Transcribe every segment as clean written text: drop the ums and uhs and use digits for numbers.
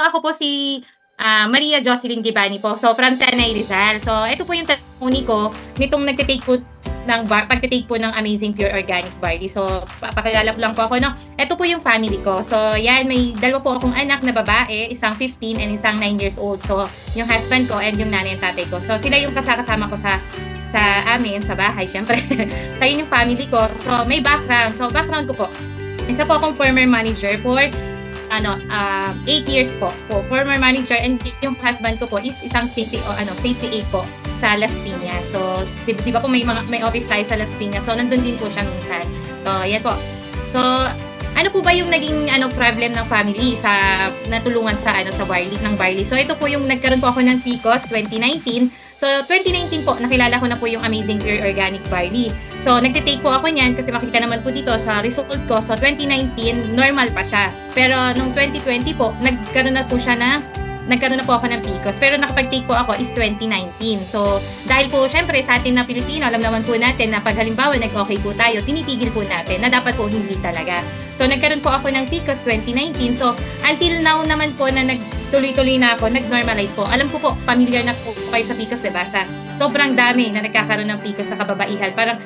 ako po si, Maria Jocelyn Gibani po. So, from Tanay Rizal. So, ito po yung testimony ko nitong nagte-take po ng pagte-take po ng Amazing Pure Organic Barley. So, papakilala ko lang po ako 'no. Ito po yung family ko. So, 'yan may dalawa po akong anak na babae, isang 15 and isang 9 years old. So, yung husband ko and yung nanay at tatay ko. So, sila yung kasama ko sa amin, sa bahay siyempre. So, yun yung family ko. So, may background. So, background ko po, isa po akong former manager for 8 years po. Former manager, and yung husband ko po is isang safety aide po sa Las Piñas. So, di ba po may office tayo sa Las Piñas. So, nandun din po siya minsan. So, yan po. So, ano po ba yung naging problem ng family sa natulungan sa barley? So, ito po yung nagkaroon po ako ng PCOS 2019. So, 2019 po, nakilala ko na po yung Amazing Pure Organic Barley. So, nagtitake po ako niyan kasi makikita naman po dito sa result ko. So, 2019, normal pa siya. Pero, nung 2020 po, nagkaroon na po ako ng PCOS. Pero nakapag-take po ako is 2019. So, dahil po, syempre, sa atin na Pilipino, alam naman po natin na pag halimbawa nag-okay po tayo, tinitigil po natin na dapat po hindi talaga. So, nagkaroon po ako ng PCOS 2019. So, until now naman po na tuloy-tuloy na ako, nag-normalize po. Alam ko po, familiar na po kayo sa PCOS, diba? Sa sobrang dami na nagkakaroon ng PCOS sa kababaihan. Parang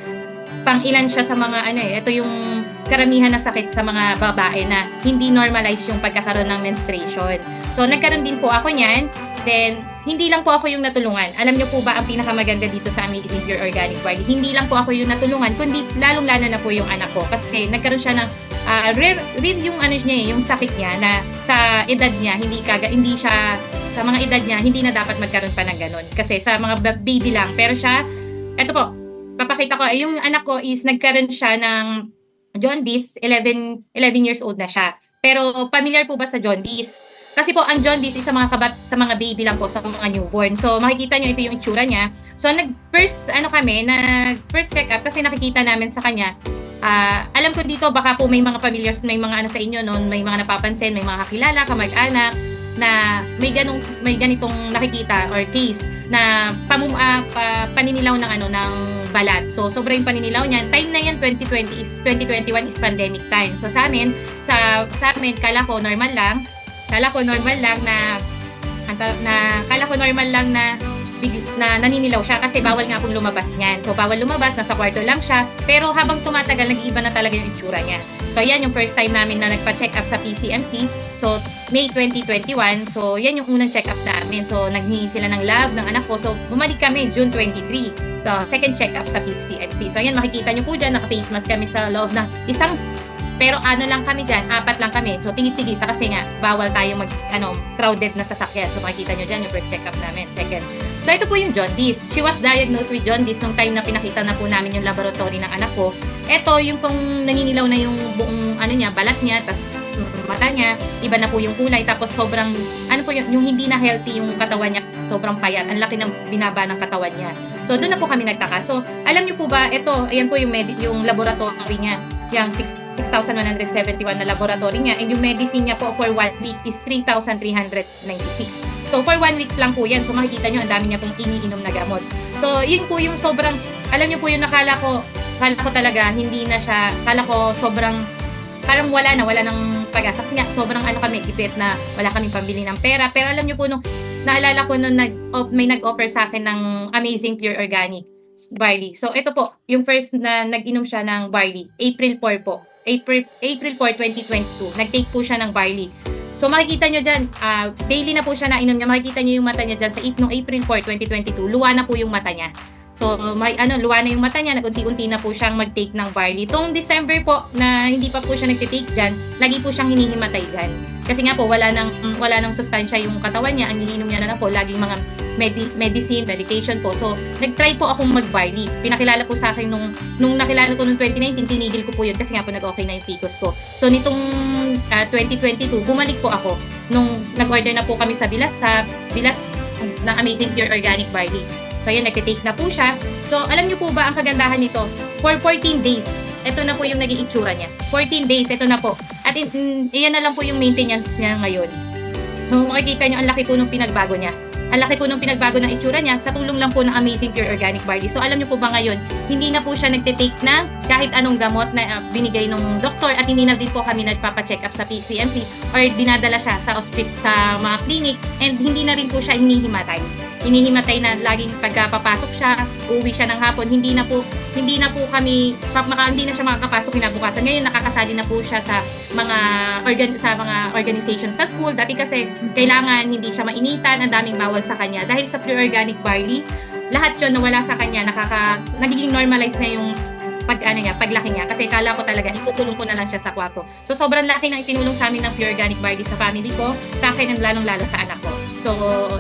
pang ilan siya sa mga ito yung karamihan na sakit sa mga babae na hindi normalize yung pagkakaroon ng menstruation. So, nagkaroon din po ako niyan. Then, hindi lang po ako yung natulungan. Alam niyo po ba ang pinakamaganda dito sa Amazing Pure Organic Barley? Hindi lang po ako yung natulungan, kundi lalong-lalo na po yung anak ko. Kasi nagkaroon siya ng rare yung yung sakit niya na sa edad niya, hindi siya, sa mga edad niya, hindi na dapat magkaroon pa ng ganun. Kasi sa mga baby lang. Pero siya, eto po, papakita ko, yung anak ko is nagkaroon siya ng jaundice, 11 years old na siya. Pero familiar po ba sa jaundice? Kasi po ang jaundice is sa mga baby lang po, sa mga newborn. So makikita niyo ito yung itsura niya. So nag-first check up kasi nakikita namin sa kanya. Alam ko dito baka po may mga familiars, may mga sa inyo noon, may mga napapansin, may mga kakilala, kamag-anak na may ganitong nakikita or case na paninilaw ng balat. So sobra yung paninilaw niyan. Time na yan 2021 is pandemic time. So sa amin kala ko normal lang na naninilaw siya kasi bawal nga pong lumabas niyan. So bawal lumabas, nasa kwarto lang siya. Pero habang tumatagal, nag-iiba na talaga yung itsura niya. So ayan yung first time namin na nagpa-check up sa PCMC. So May 2021. So yan yung unang check up namin. So naghingi sila ng lab ng anak ko. So bumalik kami June 23. So second check up sa PCMC. So ayan, makikita nyo po dyan, naka-face mask kami sa loob ng isang, pero lang kami dyan, 4 lang kami. So tingit-tigisa kasi nga bawal tayo crowded na sasakyan. So makikita nyo dyan yung first check up namin. Second. So ito po yung jaundice. She was diagnosed with jaundice nung time na pinakita na po namin yung laboratory ng anak ko. Ito yung pong naninilaw na yung buong balat niya, tas mata niya, iba na po yung kulay, tapos sobrang yung hindi na healthy yung katawan niya, sobrang payat, ang laki ng binaba ng katawan niya. So doon na po kami nagtaka. So alam niyo po ba, ayan po yung laboratory niya, yung 6,171 na laboratory niya, and yung medicine niya po for 1 week is 3,396. So for 1 week lang po yan. So makikita nyo, ang dami niya pong iniinom na gamot. So yun po yung sobrang, alam niyo po yung kala ko talaga hindi na siya, kala ko sobrang parang wala ng pag-asa. Kasi nga, sobrang kami, tipid na wala kaming pambili ng pera. Pero alam niyo po, naalala ko may nag-offer sa akin ng Amazing Pure Organic Barley. So, ito po, yung first na nag-inom siya ng barley, April 4 po. April 4, 2022. Nag-take po siya ng barley. So, makikita nyo dyan, daily na po siya nainom niya. Makikita nyo yung mata niya dyan. Noong April 4, 2022, luwa na po yung mata niya. So, luwa na yung mata niya, nag-unti-unti na po siyang mag-take ng barley. Itong December po, na hindi pa po siya nag-take dyan, lagi po siyang hinihimatay dyan. Kasi nga po, wala nang sustansya yung katawan niya, ang iniinom niya na po, laging mga medication po. So, nag-try po akong mag-barley. Pinakilala po sa akin nung nakilala ko noong 2019, tinigil ko po yun kasi nga po nag-okay na yung PCOS ko. So, nitong 2022, bumalik po ako. Nung nag-order na po kami sa Bilas na Amazing Pure Organic Barley. So, yan, nag-take na po siya. So, alam niyo po ba ang kagandahan nito? For 14 days, ito na po yung naging itsura niya. 14 days, ito na po. At iyan na lang po yung maintenance niya ngayon. So, makikita niyo, ang laki po nung pinagbago niya. ang laki po ng pinagbago ng itsura niya sa tulong lang po ng Amazing Pure Organic Barley. So alam niyo po ba ngayon, hindi na po siya nagte-take ng kahit anong gamot na binigay ng doktor at hindi na din po kami nagpapa-check up sa PCMC or dinadala siya sa sa mga clinic and hindi na rin po siya hinihimatay. Hinihimatay na laging pagkapapasok siya, uuwi siya ng hapon, hindi na siya makakapasok kinabukasan. Ngayon nakakasali na po siya sa mga organization sa school. Dati kasi kailangan hindi siya mainitan, ang daming bawal sa kanya. Dahil sa Pure Organic Barley, lahat 'yon nawala sa kanya, nagiging normalize na yung paglaki niya. Kasi kala ko talaga, ikukulong ko na lang siya sa kwarto. So, sobrang laki ng itinulong sa amin ng Pure Organic Barley sa family ko, sa akin, and lalong-lalo sa anak ko. So,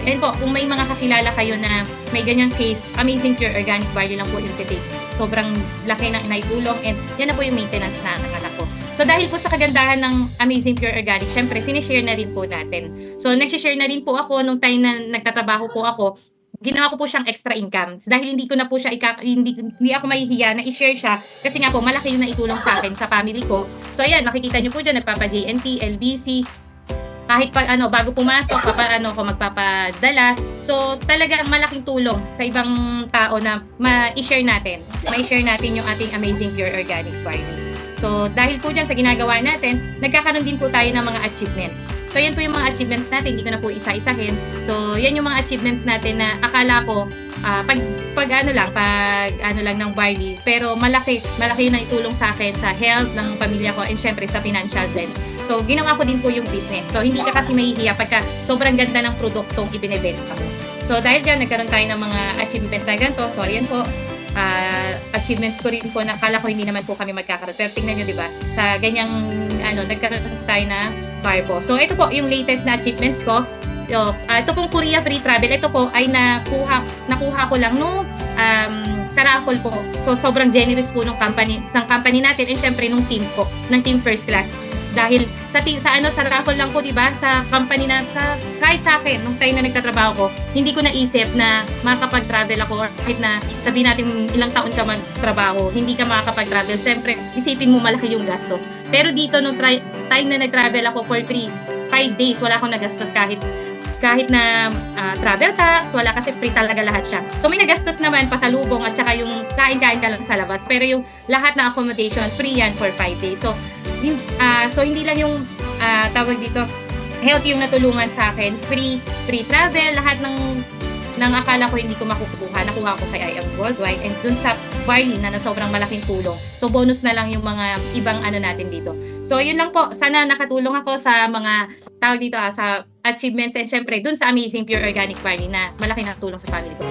yan po, kung may mga kakilala kayo na may ganyang case, Amazing Pure Organic Barley lang po yung titake. Sobrang laki ng inaitulong and yan na po yung maintenance na ng anak ko. So, dahil po sa kagandahan ng Amazing Pure Organic, syempre, sinishare na rin po natin. So, nagsishare na rin po ako nung time na nagtatrabaho po ako. Ginawa ko po siyang extra income dahil hindi ko na po siya hindi ako mahihiya na i-share siya kasi nga po malaki yung naitulong sa akin sa family ko. So ayan, makikita niyo po diyan nagpapa-JNT, LBC, kahit bago pumasok ko magpapadala. So talaga malaking tulong sa ibang tao na ma-share natin. Ma-share natin yung ating Amazing Pure Organic Barley. So, dahil po dyan sa ginagawa natin, nagkakaroon din po tayo ng mga achievements. So, yan po yung mga achievements natin. Hindi ko na po isa-isahin. So, yan yung mga achievements natin na akala ko, pag ano lang ng barley. Pero malaki yung naitulong sa akin sa health ng pamilya ko and syempre sa financial din. So, ginawa ko din po yung business. So, hindi ka kasi mahihiya pagka sobrang ganda ng produktong ibinebenta mo. So, dahil dyan, nagkaroon tayo ng mga achievements na ganito. So, ayan po. Achievements ko rin po na kala ko hindi naman po kami magkakaroon. Pero tingnan nyo, di ba? Sa ganyang, nagkaroon tayo na carbo. So, ito po yung latest na achievements ko. Ito pong Korea Free Travel. Ito po ay nakuha ko lang sa raffle po. So, sobrang generous po ng company natin and syempre nung team po, ng Team First Class. Dahil sa raffle lang po, di ba? Sa company kahit sa akin, nung time na nagtatrabaho ko, hindi ko naisip na makakapag-travel ako or kahit na sabihin natin ilang taon ka magtrabaho, hindi ka makakapag-travel. Siyempre, isipin mo malaki yung gastos. Pero dito, nung time na nag-travel ako for 5 days, wala akong nagastos kahit na travel tax, wala kasi free talaga lahat siya. So may nagastos naman pasalubong at saka yung kain-kain ka lang sa labas. Pero yung lahat na accommodation, free yan for 5 days. So hindi lang yung tawag dito, health yung natulungan sa akin. Free travel, lahat ng akala ko hindi ko makukuha, nakuha ko kay I Am Worldwide and dun sa barley na sobrang malaking tulong. So bonus na lang yung mga ibang natin dito. So yun lang po, sana nakatulong ako sa mga tawag dito sa achievements and syempre dun sa Amazing Pure Organic Barley na malaki na tulong sa family ko.